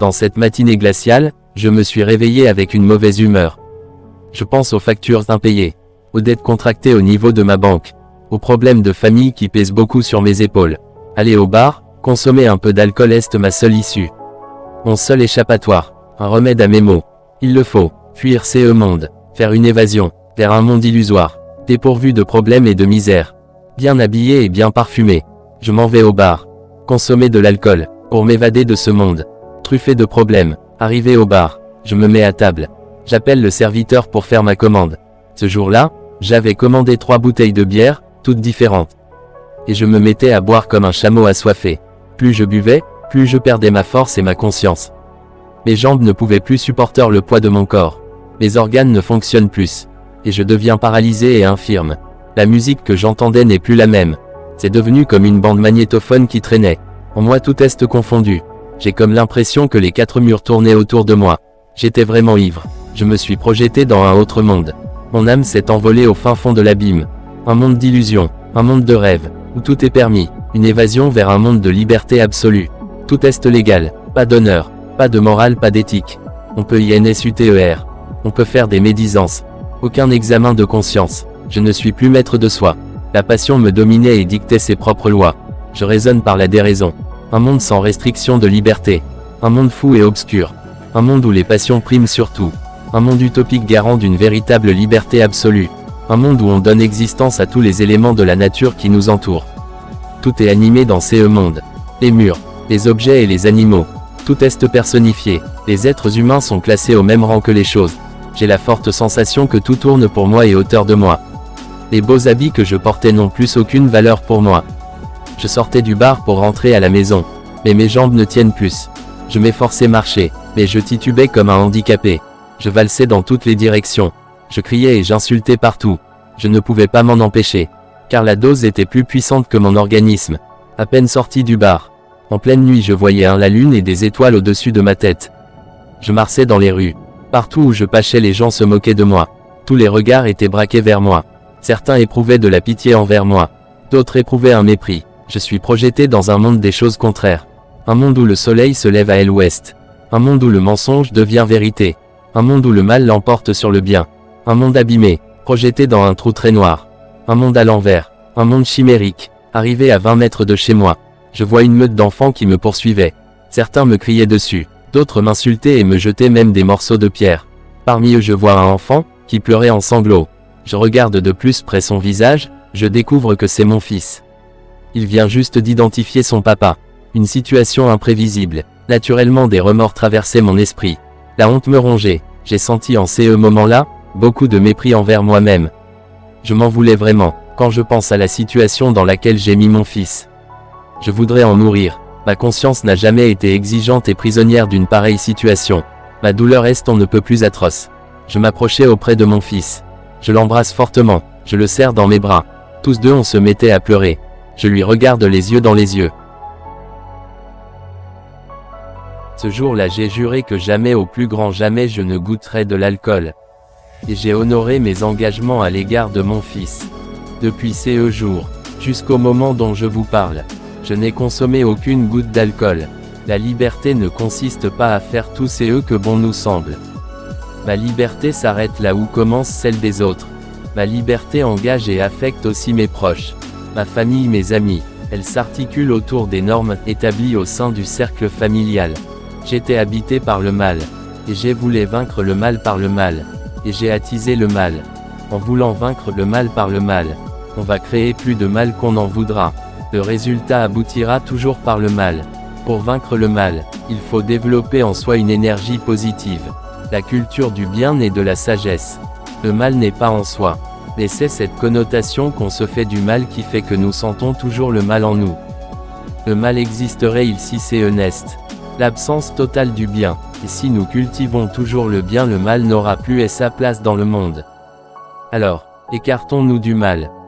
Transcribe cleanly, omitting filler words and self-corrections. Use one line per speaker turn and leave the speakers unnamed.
Dans cette matinée glaciale, je me suis réveillé avec une mauvaise humeur. Je pense aux factures impayées, aux dettes contractées au niveau de ma banque, aux problèmes de famille qui pèsent beaucoup sur mes épaules. Aller au bar, consommer un peu d'alcool est ma seule issue. Mon seul échappatoire, un remède à mes maux. Il le faut, fuir ce monde, faire une évasion, vers un monde illusoire, dépourvu de problèmes et de misère. Bien habillé et bien parfumé, je m'en vais au bar, consommer de l'alcool, pour m'évader de ce monde. Truffé de problèmes, arrivé au bar, je me mets à table. J'appelle le serviteur pour faire ma commande. Ce jour-là, j'avais commandé 3 bouteilles de bière, toutes différentes. Et je me mettais à boire comme un chameau assoiffé. Plus je buvais, plus je perdais ma force et ma conscience. Mes jambes ne pouvaient plus supporter le poids de mon corps. Mes organes ne fonctionnent plus. Et je deviens paralysé et infirme. La musique que j'entendais n'est plus la même. C'est devenu comme une bande magnétophone qui traînait. En moi tout est confondu. J'ai comme l'impression que les 4 murs tournaient autour de moi. J'étais vraiment ivre. Je me suis projeté dans un autre monde. Mon âme s'est envolée au fin fond de l'abîme. Un monde d'illusions, un monde de rêves, où tout est permis. Une évasion vers un monde de liberté absolue. Tout est légal, pas d'honneur, pas de morale, pas d'éthique. On peut INSUTER. On peut faire des médisances. Aucun examen de conscience. Je ne suis plus maître de soi. La passion me dominait et dictait ses propres lois. Je raisonne par la déraison. Un monde sans restriction de liberté. Un monde fou et obscur. Un monde où les passions priment sur tout. Un monde utopique garant d'une véritable liberté absolue. Un monde où on donne existence à tous les éléments de la nature qui nous entourent. Tout est animé dans ce monde. Les murs, les objets et les animaux. Tout est personnifié. Les êtres humains sont classés au même rang que les choses. J'ai la forte sensation que tout tourne pour moi et autour de moi. Les beaux habits que je portais n'ont plus aucune valeur pour moi. Je sortais du bar pour rentrer à la maison. Mais mes jambes ne tiennent plus. Je m'efforçais marcher, mais je titubais comme un handicapé. Je valsais dans toutes les directions. Je criais et j'insultais partout. Je ne pouvais pas m'en empêcher. Car la dose était plus puissante que mon organisme. À peine sorti du bar. En pleine nuit je voyais la lune et des étoiles au-dessus de ma tête. Je marchais dans les rues. Partout où je passais les gens se moquaient de moi. Tous les regards étaient braqués vers moi. Certains éprouvaient de la pitié envers moi. D'autres éprouvaient un mépris. Je suis projeté dans un monde des choses contraires. Un monde où le soleil se lève à l'ouest. Un monde où le mensonge devient vérité. Un monde où le mal l'emporte sur le bien. Un monde abîmé, projeté dans un trou très noir. Un monde à l'envers. Un monde chimérique. Arrivé à 20 mètres de chez moi. Je vois une meute d'enfants qui me poursuivaient. Certains me criaient dessus. D'autres m'insultaient et me jetaient même des morceaux de pierre. Parmi eux je vois un enfant, qui pleurait en sanglots. Je regarde de plus près son visage, je découvre que c'est mon fils. Il vient juste d'identifier son papa. Une situation imprévisible. Naturellement des remords traversaient mon esprit. La honte me rongeait. J'ai senti en ce moment-là, beaucoup de mépris envers moi-même. Je m'en voulais vraiment, quand je pense à la situation dans laquelle j'ai mis mon fils. Je voudrais en mourir. Ma conscience n'a jamais été exigeante et prisonnière d'une pareille situation. Ma douleur est on ne peut plus atroce. Je m'approchais auprès de mon fils. Je l'embrasse fortement, je le serre dans mes bras. Tous deux on se mettait à pleurer. Je lui regarde les yeux dans les yeux. Ce jour-là j'ai juré que jamais au plus grand jamais je ne goûterais de l'alcool. Et j'ai honoré mes engagements à l'égard de mon fils. Depuis ce jour, jusqu'au moment dont je vous parle, je n'ai consommé aucune goutte d'alcool. La liberté ne consiste pas à faire tout ce que bon nous semble. Ma liberté s'arrête là où commence celle des autres. Ma liberté engage et affecte aussi mes proches. Ma famille, mes amis. Elle s'articule autour des normes établies au sein du cercle familial. J'étais habité par le mal. Et j'ai voulu vaincre le mal par le mal. Et j'ai attisé le mal. En voulant vaincre le mal par le mal, on va créer plus de mal qu'on en voudra. Le résultat aboutira toujours par le mal. Pour vaincre le mal, il faut développer en soi une énergie positive. La culture du bien naît de la sagesse. Le mal n'est pas en soi. Mais c'est cette connotation qu'on se fait du mal qui fait que nous sentons toujours le mal en nous. Le mal existerait si c'est honnête. L'absence totale du bien. Et si nous cultivons toujours le bien, le mal n'aura plus sa place dans le monde. Alors, écartons-nous du mal.